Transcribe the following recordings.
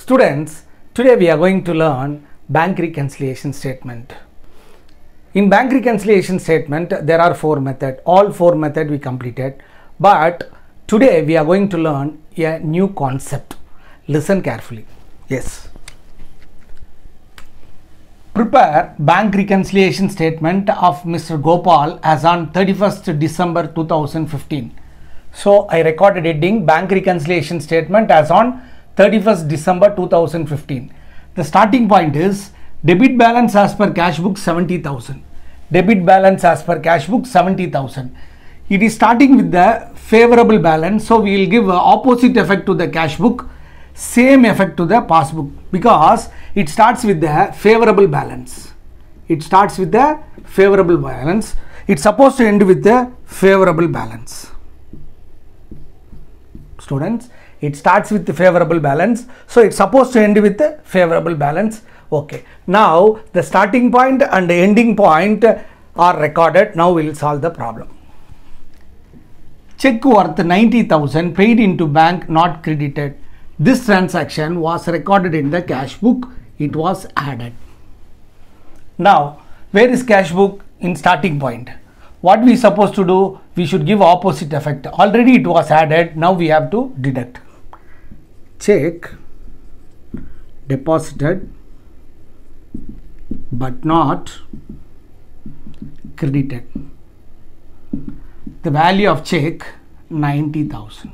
Students, today we are going to learn bank reconciliation statement. In bank reconciliation statement, there are four methods. All four methods we completed. But today we are going to learn a new concept. Listen carefully. Yes. Prepare bank reconciliation statement of Mr. Gopal as on 31st December 2015. So I recorded heading bank reconciliation statement as on 31st December 2015. The starting point is debit balance as per cash book 70,000. Debit balance as per cash book 70,000. It is starting with the favorable balance. So we will give opposite effect to the cash book, same effect to the passbook, because it starts with the favorable balance. It starts with the favorable balance. It's supposed to end with the favorable balance. Students, it starts with the favorable balance, so it's supposed to end with the favorable balance. Okay, now the starting point and the ending point are recorded. Now we will solve the problem. Check worth 90,000 paid into bank not credited. This transaction was recorded in the cash book. It was added. Now, where is cash book in starting point? What we supposed to do? We should give opposite effect. Already it was added. Now we have to deduct. Check deposited but not credited. The value of check 90,000.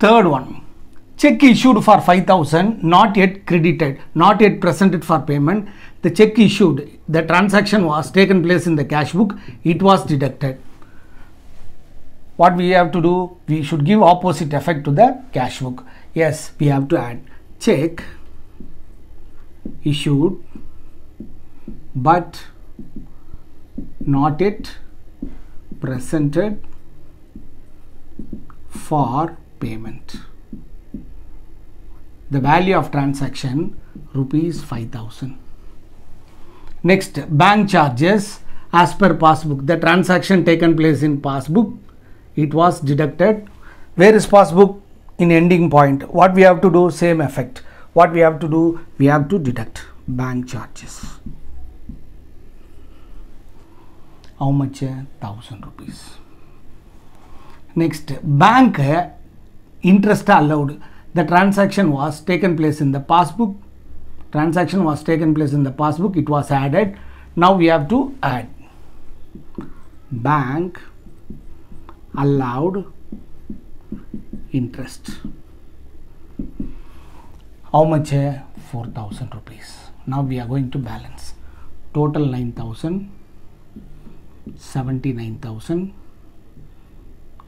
Third one, check issued for 5,000 not yet credited, not yet presented for payment. The check issued, the transaction was taken place in the cash book, it was deducted. What we have to do? We should give opposite effect to the cash book. Yes, we have to add check issued but not yet presented for payment. The value of transaction rupees 5,000. Next, bank charges as per passbook. The transaction taken place in passbook, it was deducted. Where is passbook? In ending point. What we have to do? Same effect. What we have to do? We have to deduct bank charges. How much? 1,000 rupees. Next, bank interest allowed. The transaction was taken place in the passbook. Transaction was taken place in the passbook. It was added. Now we have to add bank allowed interest. How much? 4,000 rupees. Now we are going to balance. Total 9,000, 79,000,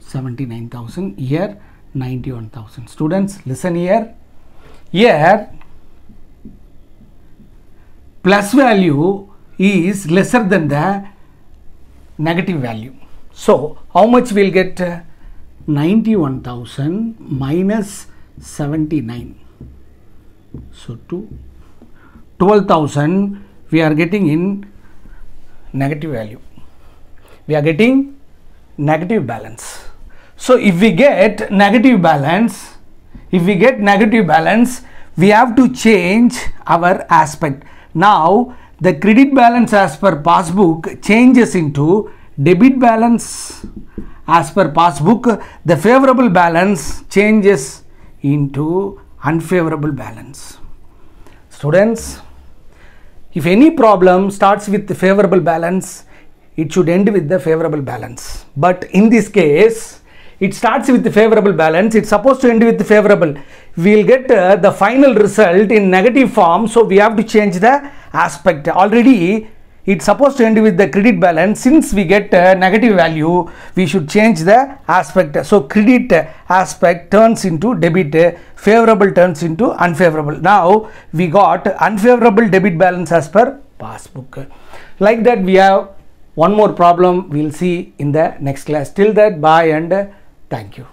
79,000. Here 91,000. Students, listen here. Here plus value is lesser than the negative value. So how much we'll get? 91,000 minus 79. So to 12,000 we are getting in negative value. We are getting negative balance. So if we get negative balance, we have to change our aspect. Now the credit balance as per passbook changes into debit balance as per passbook. The favorable balance changes into unfavorable balance. Students, if any problem starts with the favorable balance, it should end with the favorable balance. But in this case, it starts with the favorable balance. It's supposed to end with the favorable. We will get the final result in negative form. So we have to change the aspect. Already it's supposed to end with the credit balance. Since we get negative value, we should change the aspect. So credit aspect turns into debit, favorable turns into unfavorable. Now we got unfavorable debit balance as per passbook. Like that, we have one more problem. We'll see in the next class. Till that, bye and thank you.